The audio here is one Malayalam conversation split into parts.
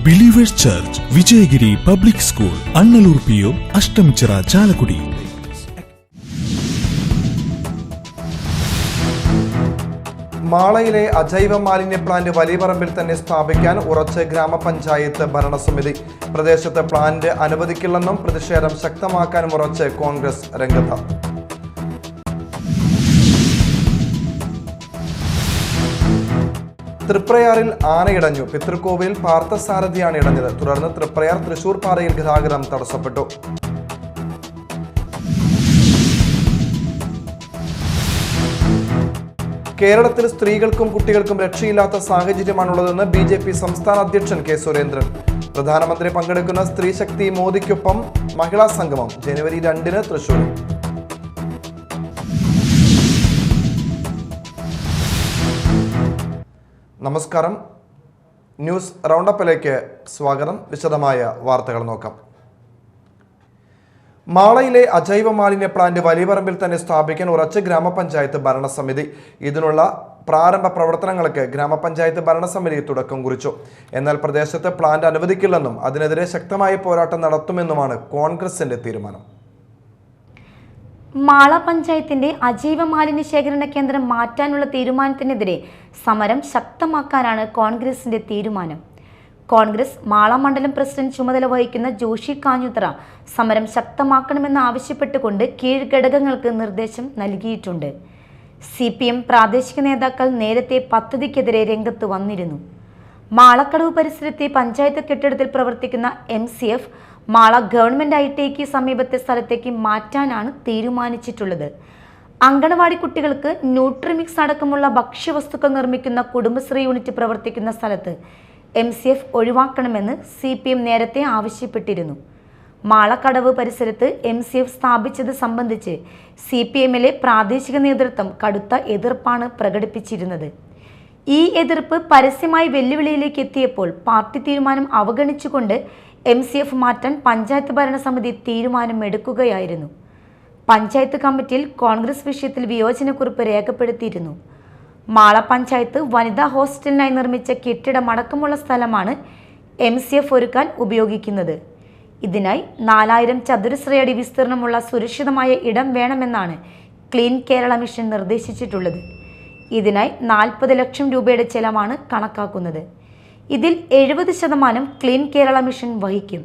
Believers church, Vijayagiri public school, Annallur PO, Ashtamichira, Chalakudy. മാളയിലെ അജൈവ മാലിന്യ പ്ലാന്റ് വലിയപറമ്പിൽ തന്നെ സ്ഥാപിക്കാൻ ഉറച്ച് ഗ്രാമപഞ്ചായത്ത് ഭരണസമിതി. പ്രദേശത്ത് പ്ലാന്റ് അനുവദിക്കില്ലെന്നും പ്രതിഷേധം ശക്തമാക്കാനും ഉറച്ച് കോൺഗ്രസ് രംഗത്ത്. തൃപ്രയാറിൽ ആനയിടഞ്ഞു. പിതൃക്കോവിലിൽ പാർത്ഥസാരഥിയാണ് ഇടഞ്ഞത്. തുടർന്ന് തൃപ്രയാർ തൃശൂർ പാതയിൽ ഗതാഗതം തടസ്സപ്പെട്ടു. കേരളത്തിൽ സ്ത്രീകൾക്കും കുട്ടികൾക്കും രക്ഷയില്ലാത്ത സാഹചര്യമാണുള്ളതെന്ന് BJP സംസ്ഥാന അധ്യക്ഷൻ K. സുരേന്ദ്രൻ. പ്രധാനമന്ത്രി പങ്കെടുക്കുന്ന സ്ത്രീശക്തി മോദിക്കൊപ്പം മഹിളാ സംഗമം ജനുവരി 2-ന് തൃശൂർ. നമസ്കാരം, ന്യൂസ് റൗണ്ടപ്പിലേക്ക് സ്വാഗതം. വിശദമായ വാർത്തകൾ നോക്കാം. മാളയിലെ അജൈവ മാലിന്യ പ്ലാന്റ് വലിയപറമ്പിൽ തന്നെ സ്ഥാപിക്കാൻ ഉറച്ച് ഗ്രാമപഞ്ചായത്ത് ഭരണസമിതി. ഇതിനുള്ള പ്രാരംഭ പ്രവർത്തനങ്ങൾക്ക് ഗ്രാമപഞ്ചായത്ത് ഭരണസമിതി തുടക്കം കുറിച്ചു. എന്നാൽ പ്രദേശത്ത് പ്ലാന്റ് അനുവദിക്കില്ലെന്നും അതിനെതിരെ ശക്തമായ പോരാട്ടം നടത്തുമെന്നുമാണ് കോൺഗ്രസിന്റെ തീരുമാനം. മാള പഞ്ചായത്തിന്റെ അജൈവ മാലിന്യ ശേഖരണ കേന്ദ്രം മാറ്റാനുള്ള തീരുമാനത്തിനെതിരെ സമരം ശക്തമാക്കാനാണ് കോൺഗ്രസിന്റെ തീരുമാനം. കോൺഗ്രസ് മാള മണ്ഡലം പ്രസിഡന്റ് ചുമതല വഹിക്കുന്ന ജോഷി കാഞ്ഞുത്തറ സമരം ശക്തമാക്കണമെന്ന് ആവശ്യപ്പെട്ടുകൊണ്ട് കീഴ്ഘടകങ്ങൾക്ക് നിർദ്ദേശം നൽകിയിട്ടുണ്ട്. CPM പ്രാദേശിക നേതാക്കൾ നേരത്തെ പദ്ധതിക്കെതിരെ രംഗത്ത് വന്നിരുന്നു. മാളക്കടവ് പരിസരത്തെ പഞ്ചായത്ത് കെട്ടിടത്തിൽ പ്രവർത്തിക്കുന്ന MCF മാള ഗവൺമെന്റ് ITക്ക് സമീപത്തെ സ്ഥലത്തേക്ക് മാറ്റാനാണ് തീരുമാനിച്ചിട്ടുള്ളത്. അങ്കണവാടി കുട്ടികൾക്ക് ന്യൂട്രിമിക്സ് അടക്കമുള്ള ഭക്ഷ്യവസ്തുക്കൾ നിർമ്മിക്കുന്ന കുടുംബശ്രീ യൂണിറ്റ് പ്രവർത്തിക്കുന്ന സ്ഥലത്ത് MCF ഒഴിവാക്കണമെന്ന് CPM നേരത്തെ ആവശ്യപ്പെട്ടിരുന്നു. മാളക്കടവ് പരിസരത്ത് MCF സ്ഥാപിച്ചത് സംബന്ധിച്ച് CPMലെ പ്രാദേശിക നേതൃത്വം കടുത്ത എതിർപ്പാണ് പ്രകടിപ്പിച്ചിരുന്നത്. ഈ എതിർപ്പ് പരസ്യമായി വെല്ലുവിളിയിലേക്ക് എത്തിയപ്പോൾ പാർട്ടി തീരുമാനം അവഗണിച്ചുകൊണ്ട് MCF മാറ്റാൻ പഞ്ചായത്ത് ഭരണസമിതി തീരുമാനമെടുക്കുകയായിരുന്നു. പഞ്ചായത്ത് കമ്മിറ്റിയിൽ കോൺഗ്രസ് വിഷയത്തിൽ വിയോജനക്കുറിപ്പ് രേഖപ്പെടുത്തിയിരുന്നു. മാള പഞ്ചായത്ത് വനിതാ ഹോസ്റ്റലിനായി നിർമ്മിച്ച കെട്ടിടമടക്കമുള്ള സ്ഥലമാണ് MCF ഒരുക്കാൻ ഉപയോഗിക്കുന്നത്. ഇതിനായി 4000 ചതുരശ്ര അടി വിസ്തീർണമുള്ള സുരക്ഷിതമായ ഇടം വേണമെന്നാണ് ക്ലീൻ കേരള മിഷൻ നിർദ്ദേശിച്ചിട്ടുള്ളത്. ഇതിനായി 40 ലക്ഷം രൂപയുടെ ചെലവാണ് കണക്കാക്കുന്നത്. ഇതിൽ 70% ക്ലീൻ കേരള മിഷൻ വഹിക്കും.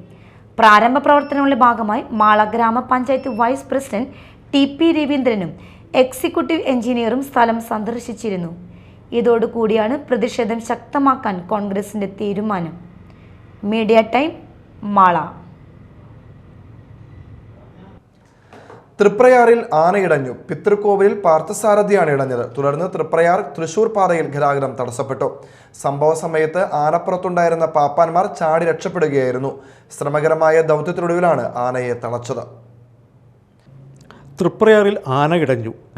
പ്രാരംഭ പ്രവർത്തനങ്ങളുടെ ഭാഗമായി മാള ഗ്രാമപഞ്ചായത്ത് വൈസ് പ്രസിഡന്റ് TP രവീന്ദ്രനും എക്സിക്യൂട്ടീവ് എഞ്ചിനീയറും സ്ഥലം സന്ദർശിച്ചിരുന്നു. ഇതോടുകൂടിയാണ് പ്രതിഷേധം ശക്തമാക്കാൻ കോൺഗ്രസിന്റെ തീരുമാനം. Media time, Mala. തൃപ്രയാറിൽ ആനയിടഞ്ഞു. പിതൃക്കോവിലിൽ പാർത്ഥസാരഥിയാണ് ഇടഞ്ഞത്. തുടർന്ന് തൃപ്രയാർ തൃശൂർ പാതയിൽ ഗതാഗതം തടസ്സപ്പെട്ടു. സംഭവ സമയത്ത് ആനപ്പുറത്തുണ്ടായിരുന്ന പാപ്പാന്മാർ ചാടി രക്ഷപ്പെടുകയായിരുന്നു. ശ്രമകരമായ ദൗത്യത്തിനൊടുവിലാണ് ആനയെ തളച്ചത്. തൃപ്രയാറിൽ ആന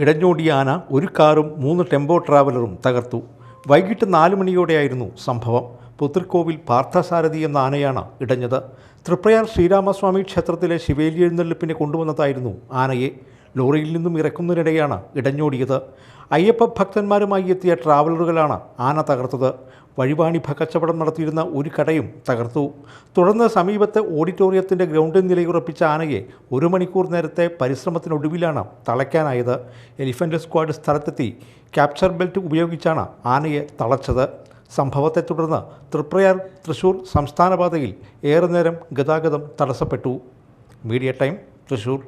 ഇടഞ്ഞോടിയ ആന ഒരു കാറും 3 ടെമ്പോ ട്രാവലറും തകർത്തു. വൈകിട്ട് 4 മണിയോടെയായിരുന്നു സംഭവം. പുതൃക്കോവിൽ പാർത്ഥസാരഥി എന്ന ആനയാണ് ഇടഞ്ഞത്. തൃപ്രയാർ ശ്രീരാമസ്വാമി ക്ഷേത്രത്തിലെ ശിവേലി എഴുന്നള്ളിപ്പിനെ കൊണ്ടുവന്നതായിരുന്നു ആനയെ. ലോറിയിൽ നിന്നും ഇറക്കുന്നതിനിടെയാണ് ഇടഞ്ഞോടിയത്. അയ്യപ്പ ഭക്തന്മാരുമായി എത്തിയ ട്രാവലറുകളാണ് ആന തകർത്തത്. വഴിവാണിഭ കച്ചവടം നടത്തിയിരുന്ന ഒരു കടയും തകർത്തു. തുടർന്ന് സമീപത്തെ ഓഡിറ്റോറിയത്തിൻ്റെ ഗ്രൗണ്ടിൽ നിലയുറപ്പിച്ച ആനയെ 1 മണിക്കൂർ നേരത്തെ പരിശ്രമത്തിനൊടുവിലാണ് തളയ്ക്കാനായത്. എലിഫൻ്റ് സ്ക്വാഡ് സ്ഥലത്തെത്തി ക്യാപ്ചർ ബെൽറ്റ് ഉപയോഗിച്ചാണ് ആനയെ തളച്ചത്. സംഭവത്തെ തുടർന്ന് തൃപ്രയാർ തൃശൂർ സംസ്ഥാന പാതയിൽ ഏറെ നേരം ഗതാഗതം തടസ്സപ്പെട്ടു. Media time, Thrissur.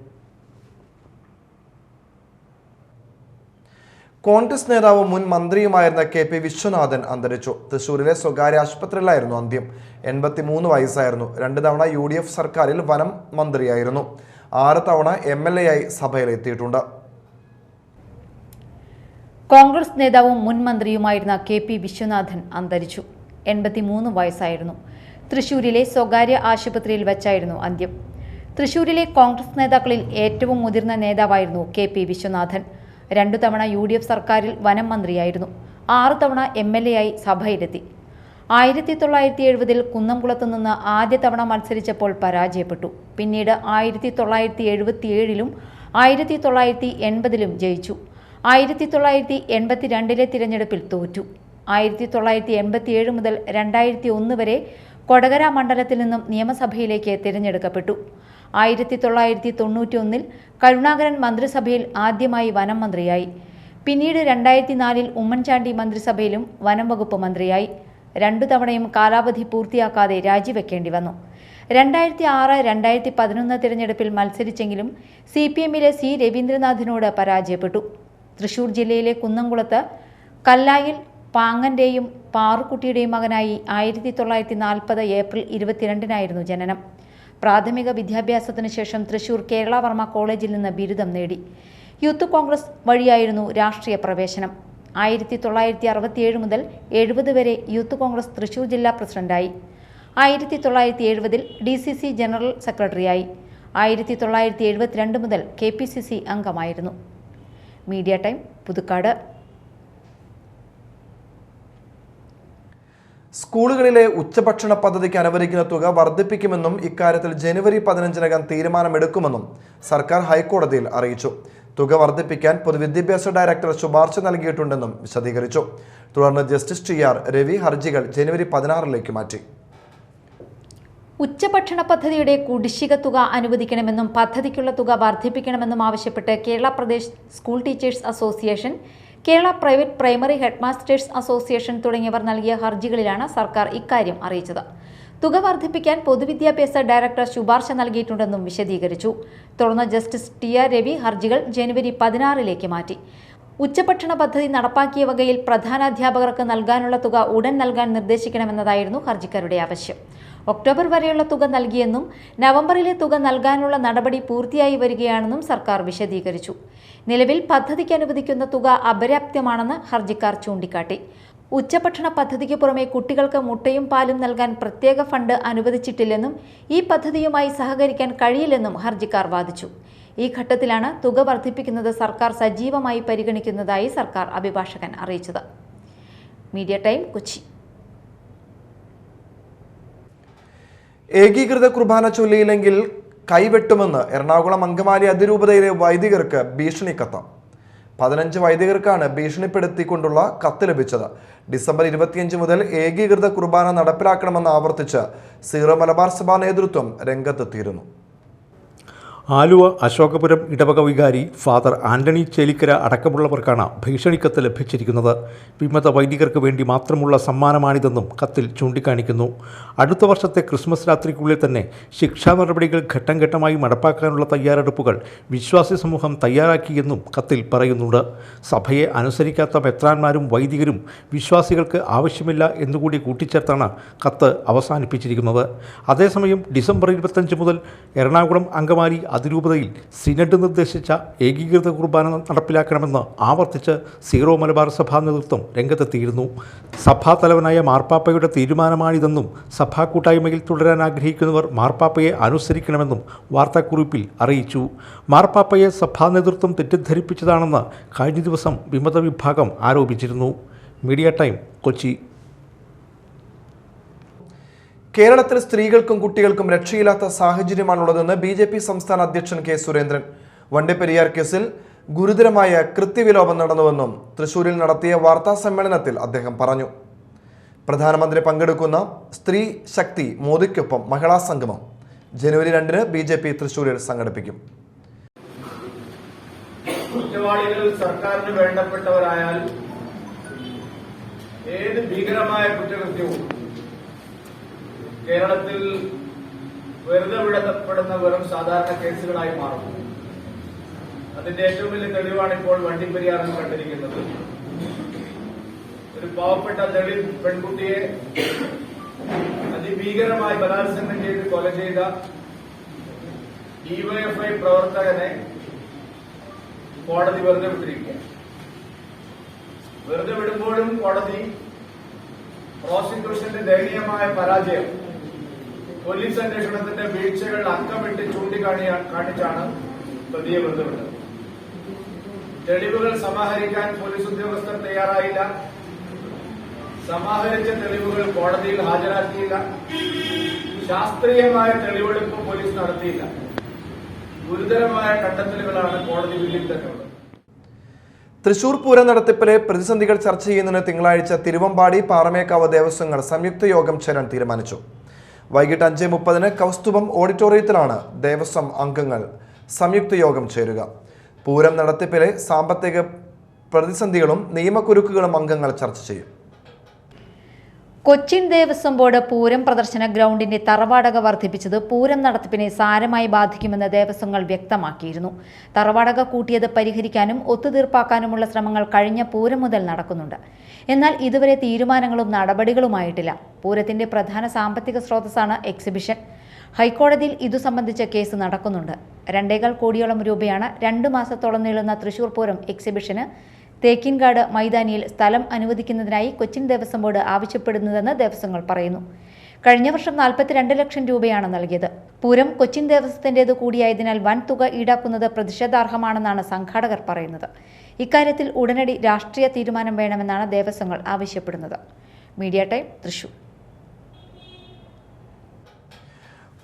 കോൺഗ്രസ് നേതാവും മുൻ മന്ത്രിയുമായിരുന്ന KP വിശ്വനാഥൻ അന്തരിച്ചു. തൃശൂരിലെ സ്വകാര്യ ആശുപത്രിയിലായിരുന്നു അന്ത്യം. 83 വയസ്സായിരുന്നു. 2 തവണ UDF സർക്കാരിൽ വനം മന്ത്രിയായിരുന്നു. 6 തവണ MLA ആയി സഭയിലെത്തിയിട്ടുണ്ട്. കോൺഗ്രസ് നേതാവും മുൻ മന്ത്രിയുമായിരുന്ന KP വിശ്വനാഥൻ അന്തരിച്ചു. 83 വയസ്സായിരുന്നു. തൃശൂരിലെ സ്വകാര്യ ആശുപത്രിയിൽ വെച്ചായിരുന്നു അന്ത്യം. തൃശൂരിലെ കോൺഗ്രസ് നേതാക്കളിൽ ഏറ്റവും മുതിർന്ന നേതാവായിരുന്നു KP വിശ്വനാഥൻ. 2 തവണ UDF സർക്കാരിൽ വനം മന്ത്രിയായിരുന്നു. 6 തവണ MLA ആയി സഭയിലെത്തി. 1970-ൽ കുന്നംകുളത്ത് നിന്ന് ആദ്യ തവണ മത്സരിച്ചപ്പോൾ പരാജയപ്പെട്ടു. പിന്നീട് 1977-ലും 1980-ലും ജയിച്ചു. 1982-ലെ തിരഞ്ഞെടുപ്പിൽ തോറ്റു. 1987 മുതൽ 2001 വരെ കൊടകര മണ്ഡലത്തിൽ നിന്നും നിയമസഭയിലേക്ക് തിരഞ്ഞെടുക്കപ്പെട്ടു. 1991 കരുണാകരൻ മന്ത്രിസഭയിൽ ആദ്യമായി വനം മന്ത്രിയായി. പിന്നീട് 2004 ഉമ്മൻചാണ്ടി മന്ത്രിസഭയിലും വനം വകുപ്പ് മന്ത്രിയായി. 2 തവണയും കാലാവധി പൂർത്തിയാക്കാതെ രാജിവെക്കേണ്ടി വന്നു. 2006-2011 തിരഞ്ഞെടുപ്പിൽ മത്സരിച്ചെങ്കിലും CPMലെ സി രവീന്ദ്രനാഥിനോട് പരാജയപ്പെട്ടു. തൃശൂർ ജില്ലയിലെ കുന്നംകുളത്ത് കല്ലായിൽ പാങ്ങന്റെയും പാറുക്കുട്ടിയുടെയും മകനായി 1940 ഏപ്രിൽ 22 ജനനം. പ്രാഥമിക വിദ്യാഭ്യാസത്തിനു ശേഷം തൃശൂർ കേരളവർമ്മ കോളേജിൽ നിന്ന് ബിരുദം നേടി. യൂത്ത് കോൺഗ്രസ് വഴിയായിരുന്നു രാഷ്ട്രീയ പ്രവേശനം. 1967 മുതൽ 70 വരെ യൂത്ത് കോൺഗ്രസ് തൃശൂർ ജില്ലാ പ്രസിഡന്റായി. 1970 DCC ജനറൽ സെക്രട്ടറിയായി. 1972 മുതൽ KPCC അംഗമായിരുന്നു. Media time, Puthukkad. സ്കൂളുകളിലെ ഉച്ചഭക്ഷണ പദ്ധതിക്ക് അനുവദിക്കുന്ന തുക വർദ്ധിപ്പിക്കുമെന്നും ഇക്കാര്യത്തിൽ ജനുവരി 15-നകം തീരുമാനമെടുക്കുമെന്നും സർക്കാർ ഹൈക്കോടതിയിൽ അറിയിച്ചു. തുക വർദ്ധിപ്പിക്കാൻ പൊതുവിദ്യാഭ്യാസ ഡയറക്ടർ ശുപാർശ നൽകിയിട്ടുണ്ടെന്നും വിശദീകരിച്ചു. തുടർന്ന് ജസ്റ്റിസ് TR രവി ഹർജികൾ ജനുവരി 16 മാറ്റി. ഉച്ചഭക്ഷണ പദ്ധതിയുടെ കുടിശ്ശിക തുക അനുവദിക്കണമെന്നും പദ്ധതിക്കുള്ള തുക വർദ്ധിപ്പിക്കണമെന്നും ആവശ്യപ്പെട്ട് Kerala Pradesh school teachers association, Kerala private primary headmasters association തുടങ്ങിയവർ നൽകിയ ഹർജികളിലാണ് സർക്കാർ ഇക്കാര്യം അറിയിച്ചത്. തുക വർദ്ധിപ്പിക്കാൻ പൊതുവിദ്യാഭ്യാസ ഡയറക്ടർ ശുപാർശ നൽകിയിട്ടുണ്ടെന്നും വിശദീകരിച്ചു. തുടർന്ന് ജസ്റ്റിസ് TR രവി ഹർജികൾ ജനുവരി 16 മാറ്റി. ഉച്ചഭക്ഷണ പദ്ധതി നടപ്പാക്കിയ വകയിൽ പ്രധാനാധ്യാപകർക്ക് നൽകാനുള്ള തുക ഉടൻ നൽകാൻ നിർദ്ദേശിക്കണമെന്നതായിരുന്നു ഹർജിക്കാരുടെ ആവശ്യം. ഒക്ടോബർ വരെയുള്ള തുക നൽകിയെന്നും നവംബറിലെ തുക നൽകാനുള്ള നടപടി പൂർത്തിയായി വരികയാണെന്നും സർക്കാർ വിശദീകരിച്ചു. നിലവിൽ പദ്ധതിക്ക് അനുവദിക്കുന്ന തുക അപര്യാപ്തമാണെന്ന് ഹർജിക്കാർ ചൂണ്ടിക്കാട്ടി. ഉച്ചഭക്ഷണ പദ്ധതിക്ക് പുറമെ കുട്ടികൾക്ക് മുട്ടയും പാലും നൽകാൻ പ്രത്യേക ഫണ്ട് അനുവദിച്ചിട്ടില്ലെന്നും ഈ പദ്ധതിയുമായി സഹകരിക്കാൻ കഴിയില്ലെന്നും ഹർജിക്കാർ വാദിച്ചു. ഈ ഘട്ടത്തിലാണ് തുക വർദ്ധിപ്പിക്കുന്നത് സർക്കാർ സജീവമായി പരിഗണിക്കുന്നതായി സർക്കാർ അഭിഭാഷകൻ അറിയിച്ചത്. Media time, Kochi. ഏകീകൃത കുർബാന ചൊല്ലിയില്ലെങ്കിൽ കൈവെട്ടുമെന്ന് എറണാകുളം അങ്കമാലി അതിരൂപതയിലെ വൈദികർക്ക് ഭീഷണി കത്ത്. 15 വൈദികർക്കാണ് ഭീഷണിപ്പെടുത്തിക്കൊണ്ടുള്ള കത്ത് ലഭിച്ചത്. ഡിസംബർ 25 മുതൽ ഏകീകൃത കുർബാന നടപ്പിലാക്കണമെന്ന് ആവർത്തിച്ച് സീറോ മലബാർ സഭാ നേതൃത്വം രംഗത്തെത്തിയിരുന്നു. ആലുവ അശോകപുരം ഇടവക വികാരി ഫാദർ ആന്റണി ചേലിക്കര അടക്കമുള്ളവർക്കാണ് ഭീഷണിക്കത്ത് ലഭിച്ചിരിക്കുന്നത്. വിമത വൈദികർക്ക് വേണ്ടി മാത്രമുള്ള സമ്മാനമാണിതെന്നും കത്തിൽ ചൂണ്ടിക്കാണിക്കുന്നു. അടുത്ത വർഷത്തെ ക്രിസ്മസ് രാത്രിക്കുള്ളിൽ തന്നെ ശിക്ഷാ നടപടികൾ ഘട്ടം ഘട്ടമായി നടപ്പാക്കാനുള്ള തയ്യാറെടുപ്പുകൾ വിശ്വാസി സമൂഹം തയ്യാറാക്കിയെന്നും കത്തിൽ പറയുന്നുണ്ട്. സഭയെ അനുസരിക്കാത്ത മെത്രാന്മാരും വൈദികരും വിശ്വാസികൾക്ക് ആവശ്യമില്ല എന്നുകൂടി കൂട്ടിച്ചേർത്താണ് കത്ത് അവസാനിപ്പിച്ചിരിക്കുന്നത്. അതേസമയം ഡിസംബർ 25 മുതൽ എറണാകുളം അങ്കമാലി അതിരൂപതയിൽ സിനഡ് നിർദ്ദേശിച്ച ഏകീകൃത കുർബാന നടപ്പിലാക്കണമെന്ന് ആവർത്തിച്ച് സീറോ മലബാർ സഭാ നേതൃത്വം രംഗത്തെത്തിയിരുന്നു. സഭാ തലവനായ മാർപ്പാപ്പയുടെ തീരുമാനമാണിതെന്നും സഭാ കൂട്ടായ്മയിൽ തുടരാൻ ആഗ്രഹിക്കുന്നവർ മാർപ്പാപ്പയെ അനുസരിക്കണമെന്നും വാർത്താക്കുറിപ്പിൽ അറിയിച്ചു. മാർപ്പാപ്പയെ സഭാ നേതൃത്വം തെറ്റിദ്ധരിപ്പിച്ചതാണെന്ന് കഴിഞ്ഞ ദിവസം വിമത വിഭാഗം ആരോപിച്ചിരുന്നു. Media time, Kochi. കേരളത്തിൽ സ്ത്രീകൾക്കും കുട്ടികൾക്കും രക്ഷയില്ലാത്ത സാഹചര്യമാണുള്ളതെന്ന് BJP സംസ്ഥാന അധ്യക്ഷൻ K. സുരേന്ദ്രൻ. വണ്ടിപ്പെരിയാർ കേസിൽ ഗുരുതരമായ കൃത്യവിലോപം നടന്നുവെന്നും തൃശൂരിൽ നടത്തിയ വാർത്താ സമ്മേളനത്തിൽ അദ്ദേഹം പറഞ്ഞു. പ്രധാനമന്ത്രി പങ്കെടുക്കുന്ന സ്ത്രീ ശക്തി മോദിക്കൊപ്പം മഹിളാ സംഗമം ജനുവരി 2 BJP തൃശൂരിൽ സംഘടിപ്പിക്കും. കുറ്റവാളികൾ സർക്കാരിന് വേണ്ടപ്പെട്ടവരായാൽ ഏത് ഭീകരമായ കുറ്റകൃത്യവും കേരളത്തിൽ വെറുതെ വിടപ്പെടുന്ന വെറും സാധാരണ കേസുകളായി മാറുന്നു. അതിന്റെ ഏറ്റവും വലിയ തെളിവാണ് ഇപ്പോൾ വണ്ടിപ്പെരിയാറിൽ കണ്ടിരിക്കുന്നത്. ഒരു പാവപ്പെട്ട ദളിത് പെൺകുട്ടിയെ അതിഭീകരമായി ബലാത്സംഗം ചെയ്ത് കൊല ചെയ്ത DYFI പ്രവർത്തകനെ കോടതി വെറുതെ വിട്ടിരിക്കുക. വെറുതെ വിടുമ്പോഴും കോടതി പ്രോസിക്യൂഷന്റെ ദയനീയമായ പരാജയം, പോലീസ് അന്വേഷണത്തിന്റെ വീഴ്ചകൾ അക്കമിട്ട് ചൂണ്ടിക്കാണിച്ചാണ് പ്രതിയെ വെറുതെ വിട്ടത്. തെളിവുകൾ സമാഹരിക്കാൻ പോലീസ് ഉദ്യോഗസ്ഥർ തയ്യാറായില്ല. സമാഹരിച്ച തെളിവുകൾ കോടതിയിൽ ഹാജരാക്കിയില്ല. ശാസ്ത്രീയമായ തെളിവെടുപ്പ് പോലീസ് നടത്തിയില്ല. ഗുരുതരമായ കണ്ടെത്തലുകളാണ് കോടതി വിധിയിൽ തന്നെയുള്ളത്. തൃശൂർ പൂരം നടത്തിപ്പിലെ പ്രതിസന്ധികൾ ചർച്ച ചെയ്യുന്നതിന് തിങ്കളാഴ്ച തിരുവമ്പാടി പാറമേക്കാവ് ദേവസ്വങ്ങൾ സംയുക്ത യോഗം ചേരാൻ തീരുമാനിച്ചു. വൈകിട്ട് 5:30 കൗസ്തുഭം ഓഡിറ്റോറിയത്തിലാണ് ദേവസ്വം അംഗങ്ങൾ സംയുക്ത യോഗം ചേരുക. പൂരം നടത്തിപ്പിലെ സാമ്പത്തിക പ്രതിസന്ധികളും നിയമക്കുരുക്കുകളും അംഗങ്ങൾ ചർച്ച ചെയ്യും. കൊച്ചിൻ ദേവസ്വം ബോർഡ് പൂരം പ്രദർശന ഗ്രൗണ്ടിന്റെ തറവാടക വർദ്ധിപ്പിച്ചത് പൂരം നടത്തിപ്പിനെ സാരമായി ബാധിക്കുമെന്ന് ദേവസ്വങ്ങൾ വ്യക്തമാക്കിയിരുന്നു. തറവാടക കൂട്ടിയത് പരിഹരിക്കാനും ഒത്തുതീർപ്പാക്കാനുമുള്ള ശ്രമങ്ങൾ കഴിഞ്ഞ പൂരം മുതൽ നടക്കുന്നുണ്ട്. എന്നാൽ ഇതുവരെ തീരുമാനങ്ങളും നടപടികളുമായിട്ടില്ല. പൂരത്തിന്റെ പ്രധാന സാമ്പത്തിക സ്രോതസ്സാണ് എക്സിബിഷൻ. ഹൈക്കോടതിയിൽ ഇതു സംബന്ധിച്ച കേസ് നടക്കുന്നുണ്ട്. 2.25 കോടിയോളം രൂപയാണ് 2 മാസത്തോളം നീളുന്ന തൃശൂർ പൂരം എക്സിബിഷന് തേക്കിൻകാട് മൈതാനിയിൽ സ്ഥലം അനുവദിക്കുന്നതിനായി കൊച്ചിൻ ദേവസ്വം ബോർഡ് ആവശ്യപ്പെടുന്നതെന്ന് ദേവസ്വങ്ങൾ പറയുന്നു. കഴിഞ്ഞ വർഷം 42 ലക്ഷം രൂപയാണ് നൽകിയത്. പൂരം കൊച്ചിൻ ദേവസ്വത്തിൻ്റേത് കൂടിയായതിനാൽ വൻ തുക ഈടാക്കുന്നത് പ്രതിഷേധാർഹമാണെന്നാണ് സംഘാടകർ പറയുന്നത്. ഇക്കാര്യത്തിൽ ഉടനടി രാഷ്ട്രീയ തീരുമാനം വേണമെന്നാണ് ദേവസ്വങ്ങൾ ആവശ്യപ്പെടുന്നത്. Media time, Thrissur.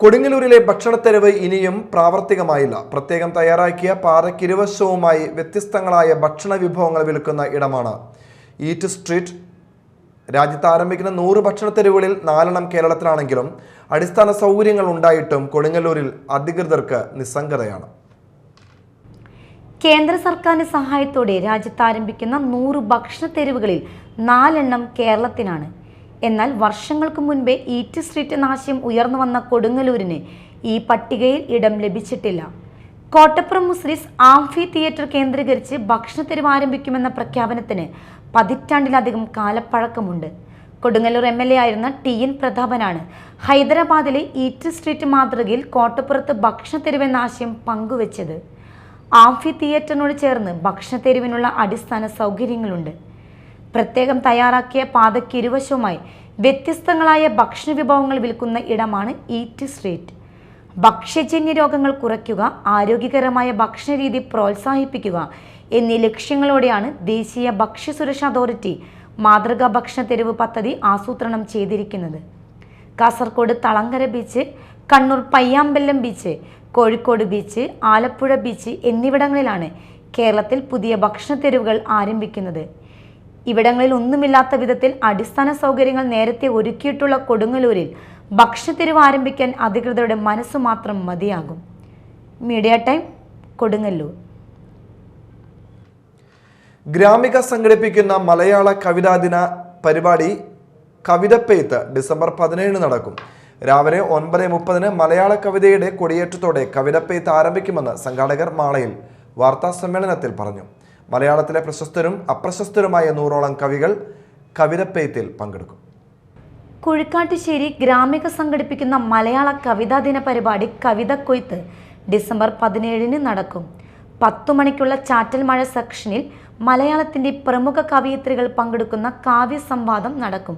കൊടുങ്ങല്ലൂരിലെ ഭക്ഷണത്തെരുവ് ഇനിയും പ്രാവർത്തികമായില്ല. പ്രത്യേകം തയ്യാറാക്കിയ പാതയ്ക്കിരുവശവുമായി വ്യത്യസ്തങ്ങളായ ഭക്ഷണ വിഭവങ്ങൾ വിൽക്കുന്ന ഇടമാണ് ഈറ്റ് സ്ട്രീറ്റ്. രാജ്യത്ത് ആരംഭിക്കുന്ന 100 ഭക്ഷണത്തെരുവുകളിൽ 4 കേരളത്തിലാണെങ്കിലും അടിസ്ഥാന സൗകര്യങ്ങൾ ഉണ്ടായിട്ടും കൊടുങ്ങല്ലൂരിൽ അധികൃതർക്ക് നിസ്സംഗതയാണ്. കേന്ദ്ര സർക്കാരിന്റെ സഹായത്തോടെ രാജ്യത്ത് ആരംഭിക്കുന്ന 100 ഭക്ഷണത്തെരുവുകളിൽ 4 കേരളത്തിനാണ്. എന്നാൽ വർഷങ്ങൾക്ക് മുൻപേ ഈറ്റ് സ്ട്രീറ്റ് എന്ന ആശയം ഉയർന്നു വന്ന കൊടുങ്ങല്ലൂരിന് ഈ പട്ടികയിൽ ഇടം ലഭിച്ചിട്ടില്ല. കോട്ടപ്പുറം മുസ്ലിസ് ആംഫി തിയേറ്റർ കേന്ദ്രീകരിച്ച് ഭക്ഷണത്തെരുവ് ആരംഭിക്കുമെന്ന പ്രഖ്യാപനത്തിന് പതിറ്റാണ്ടിലധികം കാലപ്പഴക്കമുണ്ട്. കൊടുങ്ങല്ലൂർ MLA ആയിരുന്ന TN പ്രതാപനാണ് ഹൈദരാബാദിലെ ഈറ്റ് സ്ട്രീറ്റ് മാതൃകയിൽ കോട്ടപ്പുറത്ത് ഭക്ഷണത്തെരുവ് എന്ന ആശയം പങ്കുവച്ചത്. ആംഫി തിയേറ്ററിനോട് ചേർന്ന് ഭക്ഷണത്തെരുവിനുള്ള അടിസ്ഥാന സൗകര്യങ്ങളുണ്ട്. പ്രത്യേകം തയ്യാറാക്കിയ പാതയ്ക്കിരുവശവുമായി വ്യത്യസ്തങ്ങളായ ഭക്ഷണ വിഭവങ്ങൾ വിൽക്കുന്ന ഇടമാണ് ഈറ്റ് സ്ട്രീറ്റ്. ഭക്ഷ്യജന്യ രോഗങ്ങൾ കുറയ്ക്കുക, ആരോഗ്യകരമായ ഭക്ഷണരീതി പ്രോത്സാഹിപ്പിക്കുക എന്നീ ലക്ഷ്യങ്ങളോടെയാണ് ദേശീയ ഭക്ഷ്യസുരക്ഷാ അതോറിറ്റി മാതൃകാ ഭക്ഷണത്തെരുവ് പദ്ധതി ആസൂത്രണം ചെയ്തിരിക്കുന്നത്. Kasaragod Thalangara beach, Kannur Payyambalam beach, Kozhikode beach, Alappuzha beach എന്നിവിടങ്ങളിലാണ് കേരളത്തിൽ പുതിയ ഭക്ഷണത്തെരുവുകൾ ആരംഭിക്കുന്നത്. ഇവിടങ്ങളിൽ ഒന്നുമില്ലാത്ത വിധത്തിൽ അടിസ്ഥാന സൗകര്യങ്ങൾ നേരത്തെ ഒരുക്കിയിട്ടുള്ള കൊടുങ്ങല്ലൂരിൽ ഭക്ഷണത്തെരുവ് ആരംഭിക്കാൻ അധികൃതരുടെ മനസ്സു മാത്രം മതിയാകും. Media time, Kodungallur. ഗ്രാമിക സംഘടിപ്പിക്കുന്ന മലയാള കവിതാ ദിന പരിപാടി കവിതപ്പെയ്ത്ത് ഡിസംബർ 17 നടക്കും. രാവിലെ 9:30 മലയാള കവിതയുടെ കൊടിയേറ്റത്തോടെ കവിതപ്പെയ്ത്ത് ആരംഭിക്കുമെന്ന് സംഘാടകർ മാളയിൽ വാർത്താ സമ്മേളനത്തിൽ പറഞ്ഞു. മലയാളത്തിലെ പ്രശസ്തരും അപ്രശസ്തരുമായ 100ഓളം കവികൾ കവിതപ്പെയ്ത്തിൽ പങ്കെടുക്കും. കുഴിക്കാട്ടുശ്ശേരി ഗ്രാമിക സംഘടിപ്പിക്കുന്ന മലയാള കവിതാ ദിന പരിപാടി കവിതക്കൊയ്ത്ത് ഡിസംബർ 17 നടക്കും. 10 മണിക്കുള്ള ചാറ്റൽ മഴ സെക്ഷനിൽ മലയാളത്തിൻ്റെ പ്രമുഖ കവയിത്രികൾ പങ്കെടുക്കുന്ന കാവ്യ സംവാദം നടക്കും.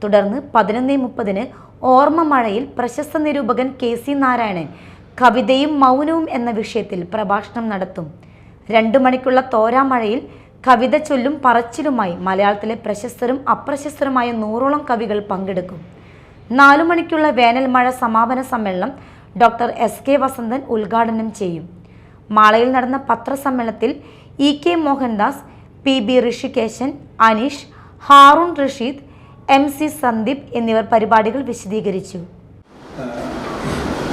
തുടർന്ന് 11:30 ഓർമ്മ മഴയിൽ പ്രശസ്ത നിരൂപകൻ KC നാരായണൻ കവിതയും മൗനവും എന്ന വിഷയത്തിൽ പ്രഭാഷണം നടത്തും. 2 മണിക്കുള്ള തോരാമഴയിൽ കവിത ചൊല്ലും പറച്ചിലുമായി മലയാളത്തിലെ പ്രശസ്തരും അപ്രശസ്തരുമായ 100ഓളം കവികൾ പങ്കെടുക്കും. 4 മണിക്കുള്ള വേനൽ മഴ സമാപന സമ്മേളനം ഡോക്ടർ SK വസന്തൻ ഉദ്ഘാടനം ചെയ്യും. മാളയിൽ നടന്ന പത്രസമ്മേളനത്തിൽ EK Mohandas, PB Rishikesan, Aneesh, Haroon Rasheed, MC Sandeep എന്നിവർ പരിപാടികൾ വിശദീകരിച്ചു.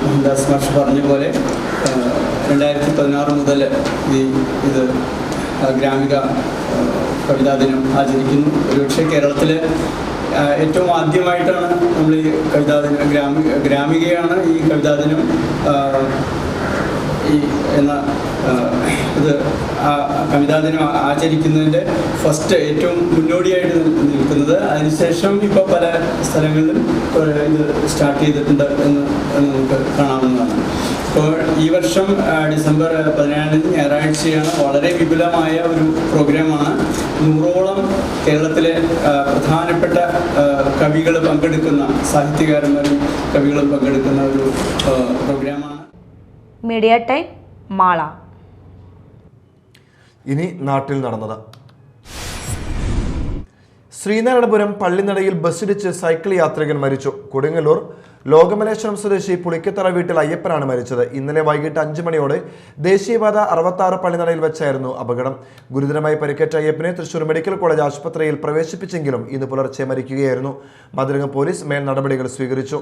മോഹൻദാസ് മാഷ് പറഞ്ഞ പോലെ 2016 മുതൽ ഇത് ഗ്രാമിക കവിതാ ദിനം ആചരിക്കുന്നു. ഒരുപക്ഷെ കേരളത്തിൽ ഏറ്റവും ആദ്യമായിട്ടാണ് നമ്മൾ ഈ കവിതാ ദിനം ഗ്രാമികയാണ് ഈ കവിതാ ദിനം ഇത് കവിതാ ദിനം ആചരിക്കുന്നതിൻ്റെ ഏറ്റവും മുന്നോടിയായിട്ട് നിൽക്കുന്നത്. അതിനുശേഷം ഇപ്പോൾ പല സ്ഥലങ്ങളിലും ഇത് സ്റ്റാർട്ട് ചെയ്തിട്ടുണ്ട് എന്ന് നമുക്ക് കാണാവുന്നതാണ്. അപ്പോൾ ഈ വർഷം ഡിസംബർ 17 ഞായറാഴ്ചയാണ്. വളരെ വിപുലമായ ഒരു പ്രോഗ്രാമാണ്. 100ഓളം കേരളത്തിലെ പ്രധാനപ്പെട്ട കവികൾ പങ്കെടുക്കുന്ന, സാഹിത്യകാരന്മാരും കവികളും പങ്കെടുക്കുന്ന ഒരു പ്രോഗ്രാമാണ്. Media time, Mala. ഇനി നാട്ടിൽ നടന്നത്. ശ്രീനാരായണപുരം പള്ളിനടയിൽ ബസ്സിടിച്ച് സൈക്കിൾ യാത്രികൻ മരിച്ചു. കൊടുങ്ങല്ലൂർ ലോകമലേശ്വരം സ്വദേശി പുളിക്കത്തറ വീട്ടിൽ അയ്യപ്പനാണ് മരിച്ചത്. ഇന്നലെ വൈകിട്ട് 5 മണിയോടെ ദേശീയപാത 66 പള്ളിനടയിൽ വെച്ചായിരുന്നു അപകടം. ഗുരുതരമായി പരിക്കേറ്റ അയ്യപ്പനെ തൃശൂർ മെഡിക്കൽ കോളേജ് ആശുപത്രിയിൽ പ്രവേശിപ്പിച്ചെങ്കിലും ഇന്ന് പുലർച്ചെ മരിക്കുകയായിരുന്നു. മധുരങ്ങ പോലീസ് മേൽ നടപടികൾ സ്വീകരിച്ചു.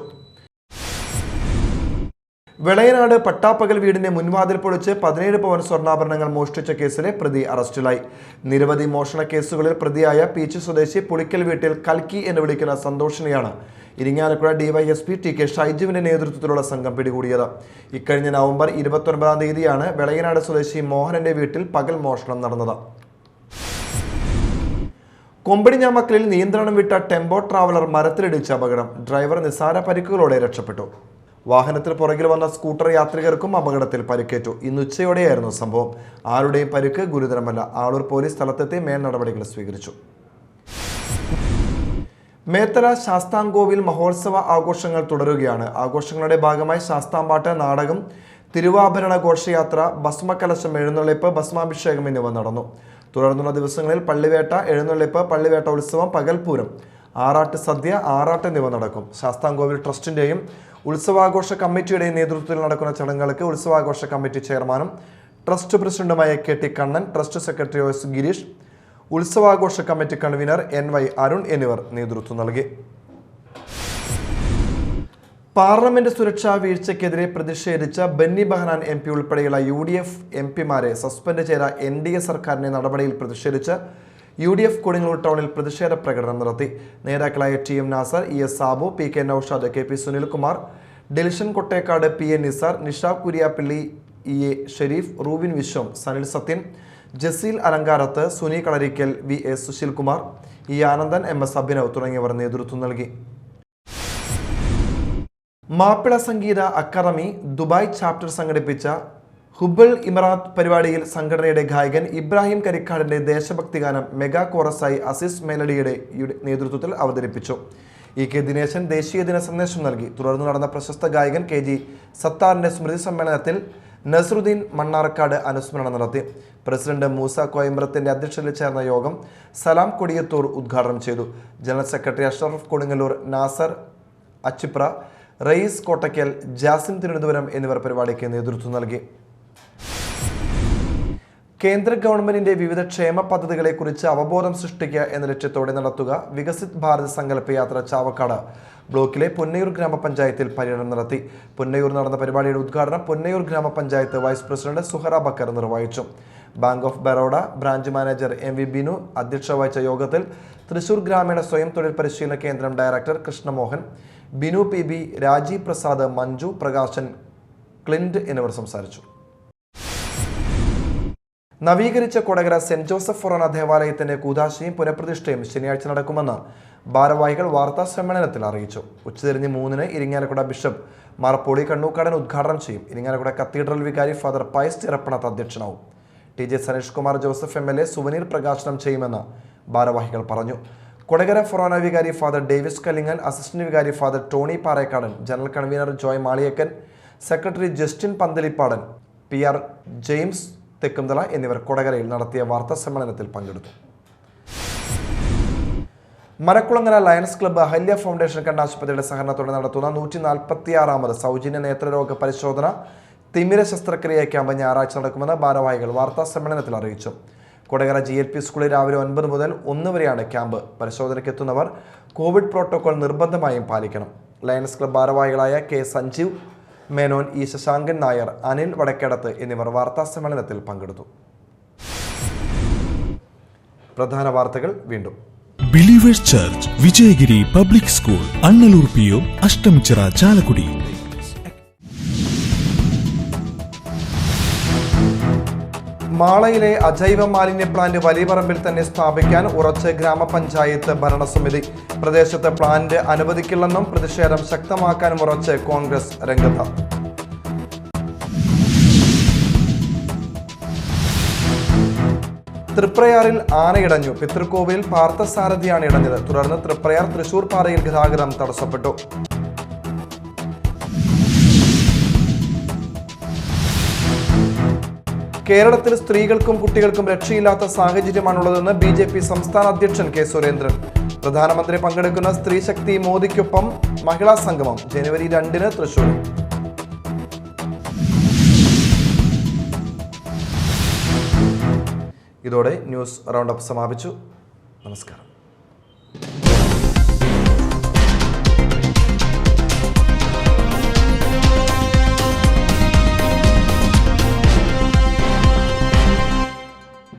വെളയനാട് പട്ടാപ്പകൽ വീടിന്റെ മുൻവാതിൽ പൊളിച്ച് 17 പവൻ സ്വർണ്ണാഭരണങ്ങൾ മോഷ്ടിച്ച കേസിലെ പ്രതി അറസ്റ്റിലായി. നിരവധി മോഷണ കേസുകളിൽ പ്രതിയായ പീച്ച് സ്വദേശി പുളിക്കൽ വീട്ടിൽ കൽക്കി എന്ന് വിളിക്കുന്ന സന്തോഷിനെയാണ് ഇരിങ്ങാലക്കുട ഡിവൈഎസ്പി ടി കെ ഷൈജുവിന്റെ നേതൃത്വത്തിലുള്ള സംഘം പിടികൂടിയത്. ഇക്കഴിഞ്ഞ നവംബർ 29-ാം തീയതിയാണ് വെളയനാട് സ്വദേശി മോഹനന്റെ വീട്ടിൽ പകൽ മോഷണം നടന്നത്. കൊമ്പടിഞ്ഞാമക്കലിൽ നിയന്ത്രണം വിട്ട ടെമ്പോ ട്രാവലർ മരത്തിലിടിച്ച അപകടം. ഡ്രൈവർ നിസ്സാര പരിക്കുകളോടെ രക്ഷപ്പെട്ടു. വാഹനത്തിൽ പുറകിൽ വന്ന സ്കൂട്ടർ യാത്രികർക്കും അപകടത്തിൽ പരിക്കേറ്റു. ഇന്ന് ഉച്ചയോടെയായിരുന്നു സംഭവം. ആരുടെയും പരിക്ക് ഗുരുതരമല്ല. ആളൂർ പോലീസ് സ്ഥലത്തെത്തി മേൽ നടപടികൾ സ്വീകരിച്ചു. മേത്തല ശാസ്താംകോവിൽ മഹോത്സവ ആഘോഷങ്ങൾ തുടരുകയാണ്. ആഘോഷങ്ങളുടെ ഭാഗമായി ശാസ്താംപാട്ട്, നാടകം, തിരുവാഭരണ ഘോഷയാത്ര, ഭസ്മകലശം, എഴുന്നള്ളിപ്പ്, ഭസ്മാഭിഷേകം എന്നിവ നടന്നു. തുടർന്നുള്ള ദിവസങ്ങളിൽ പള്ളിവേട്ട, എഴുന്നള്ളിപ്പ്, പള്ളിവേട്ട ഉത്സവം, പകൽപൂരം, ആറാട്ട് സദ്യ, ആറാട്ട് എന്നിവ നടക്കും. ശാസ്താംകോവിൽ ട്രസ്റ്റിന്റെയും ഉത്സവാഘോഷ കമ്മിറ്റിയുടെയും നേതൃത്വത്തിൽ നടക്കുന്ന ചടങ്ങുകൾക്ക് ഉത്സവാഘോഷ കമ്മിറ്റി ചെയർമാനും ട്രസ്റ്റ് പ്രസിഡന്റുമായ KT Kannan, trust secretary OS Girish, ഉത്സവാഘോഷ കമ്മിറ്റി കൺവീനർ NY അരുൺ എന്നിവർ നേതൃത്വം നൽകി. പാർലമെന്റ് സുരക്ഷാ വീഴ്ചയ്ക്കെതിരെ പ്രതിഷേധിച്ച ബെന്നി ബെഹനാൻ MP ഉൾപ്പെടെയുള്ള UDF MPമാരെ സസ്പെൻഡ് ചെയ്ത NDA സർക്കാരിന്റെ നടപടിയിൽ പ്രതിഷേധിച്ച് UDF കൊടുങ്ങല്ലൂർ ടൗണിൽ പ്രതിഷേധ പ്രകടനം നടത്തി. നേതാക്കളായ TM Nasar, ES Sabu, PK Noushad, KP Sunilkumar, Delishan Kottekkad, PA Nisar, Nisha Kuriyappally, EA Sherif, Rubin Viswam, Sanil Sathyan, Jaseel Alankarath, Suni Kalarikkal, VA Susheelkumar, E Anandan, MS Abhinav തുടങ്ങിയവർ നേതൃത്വം നൽകി. മാപ്പിള സംഗീത അക്കാദമി ദുബായ് ചാപ്റ്റർ സംഘടിപ്പിച്ച ഹുബൽ ഇമറാത്ത് പരിപാടിയിൽ സംഘടനയുടെ ഗായകൻ ഇബ്രാഹിം കരിക്കാടിന്റെ ദേശഭക്തി ഗാനം മെഗാ കോറസായി അസിസ് മെലഡിയുടെ നേതൃത്വത്തിൽ അവതരിപ്പിച്ചു. EK ദിനേശൻ ദേശീയ ദിന സന്ദേശം നൽകി. തുടർന്ന് നടന്ന പ്രശസ്ത ഗായകൻ KG സത്താറിന്റെ സ്മൃതി സമ്മേളനത്തിൽ നസറുദ്ദീൻ മണ്ണാർക്കാട് അനുസ്മരണം നടത്തി. പ്രസിഡന്റ് മൂസ കോയമ്പ്രത്തിന്റെ അധ്യക്ഷതയിൽ ചേർന്ന യോഗം സലാം കൊടിയത്തൂർ ഉദ്ഘാടനം ചെയ്തു. ജനറൽ സെക്രട്ടറി അഷ്റഫ് കൊടുങ്ങല്ലൂർ, നാസർ അച്ചിപ്ര, റയീസ് കോട്ടയ്ക്കൽ, ജാസിം തിരുവനന്തപുരം എന്നിവർ പരിപാടിക്ക് നേതൃത്വം നൽകി. കേന്ദ്ര ഗവൺമെന്റിന്റെ വിവിധ ക്ഷേമ പദ്ധതികളെക്കുറിച്ച് അവബോധം സൃഷ്ടിക്കുക എന്ന ലക്ഷ്യത്തോടെ നടത്തുക വികസിത് ഭാരത് സങ്കല്പ യാത്ര ചാവക്കാട് ബ്ലോക്കിലെ പൊന്നയൂർ ഗ്രാമപഞ്ചായത്തിൽ പര്യടനം നടത്തി. പൊന്നയൂർ നടന്ന പരിപാടിയുടെ ഉദ്ഘാടനം പൊന്നയൂർ ഗ്രാമപഞ്ചായത്ത് വൈസ് പ്രസിഡന്റ് സുഹറ ബക്കർ നിർവഹിച്ചു. Bank of Baroda branch manager MV Binu അധ്യക്ഷത വഹിച്ച യോഗത്തിൽ തൃശൂർ ഗ്രാമീണ സ്വയം തൊഴിൽ പരിശീലന കേന്ദ്രം director Krishnamohan, Binu PB, Rajeev Prasad, Manju, Prakashan, Clint എന്നിവർ സംസാരിച്ചു. നവീകരിച്ച കൊടകര സെന്റ് ജോസഫ് ഫൊറോന ദേവാലയത്തിന്റെ കൂദാശയും പുനഃപ്രതിഷ്ഠയും ശനിയാഴ്ച നടക്കുമെന്ന് ഭാരവാഹികൾ വാർത്താ സമ്മേളനത്തിൽ അറിയിച്ചു. ഉച്ചതിരിഞ്ഞ് 3-ന് ഇരിങ്ങാലക്കുട ബിഷപ്പ് മാർപ്പോളി കണ്ണൂക്കാടൻ ഉദ്ഘാടനം ചെയ്യും. ഇരിങ്ങാലക്കുട കത്തീഡ്രൽ വികാരി ഫാദർ പയസ് ചിറപ്പണത്ത് അധ്യക്ഷനാവും. TJ Saneesh Kumar Joseph MLA souvenir പ്രകാശനം ചെയ്യുമെന്ന് ഭാരവാഹികൾ പറഞ്ഞു. കൊടകര ഫൊറോന വികാരി ഫാദർ ഡേവിസ് കലിങ്ങൽ, അസിസ്റ്റന്റ് വികാരി father Tony Parekkadan, general convener Joy Maliyakkan, secretary Justin Panthalippadan, PR James Thekkumthala എന്നിവർ കൊടകരയിൽ നടത്തിയ വാർത്താ സമ്മേളനത്തിൽ പങ്കെടുത്തു. Marakkulangara lions club Ahalya foundation കണ്ണാശുപത്രിയുടെ സഹകരണത്തോടെ നടത്തുന്ന 146ാമത് സൗജന്യ നേത്രരോഗ പരിശോധന തിമിര ശസ്ത്രക്രിയ ക്യാമ്പ് ഞായറാഴ്ച നടക്കുമെന്ന് ഭാരവാഹികൾ വാർത്താ സമ്മേളനത്തിൽ അറിയിച്ചു. കൊടകര GLP സ്കൂളിൽ രാവിലെ 9 മുതൽ 1 വരെയാണ് ക്യാമ്പ്. പരിശോധനയ്ക്കെത്തുന്നവർ കോവിഡ് പ്രോട്ടോകോൾ നിർബന്ധമായും പാലിക്കണം. ലയൺസ് ക്ലബ്ബ് ഭാരവാഹികളായ K സഞ്ജീവ് മേനോൻ, E ശശാങ്കൻ നായർ, അനിൽ വടക്കേടത്ത് എന്നിവർ വാർത്താ സമ്മേളനത്തിൽ പങ്കെടുത്തു. പ്രധാന വാർത്തകൾ വീണ്ടും. Believers church Vijayagiri public school Annallur PO Ashtamichira Chalakudy. മാളയിലെ അജൈവ മാലിന്യ പ്ലാന്റ് വലിയപറമ്പിൽ തന്നെ സ്ഥാപിക്കാൻ ഉറച്ച് ഗ്രാമപഞ്ചായത്ത് ഭരണസമിതി. പ്രദേശത്ത് പ്ലാന്റ് അനുവദിക്കില്ലെന്നും പ്രതിഷേധം ശക്തമാക്കാനും ഉറച്ച് കോൺഗ്രസ് രംഗത്ത്. തൃപ്രയാറിൽ ആനയിടഞ്ഞു. പിതൃക്കോവിലിൽ പാർത്ഥസാരഥിയാണ് ഇടഞ്ഞത്. തുടർന്ന് തൃപ്രയാർ തൃശൂർ പാതയിൽ ഗതാഗതം തടസ്സപ്പെട്ടു. കേരളത്തിൽ സ്ത്രീകൾക്കും കുട്ടികൾക്കും രക്ഷയില്ലാത്ത സാഹചര്യമാണുള്ളതെന്ന് BJP സംസ്ഥാന അധ്യക്ഷൻ K സുരേന്ദ്രൻ. പ്രധാനമന്ത്രി പങ്കെടുക്കുന്ന സ്ത്രീ ശക്തി മോദിക്കൊപ്പം മഹിളാ സംഗമം ജനുവരി 2-ന് തൃശൂർ. ഇതോടെ ന്യൂസ് റൗണ്ടപ്പ് സമാപിച്ചു. നമസ്കാരം.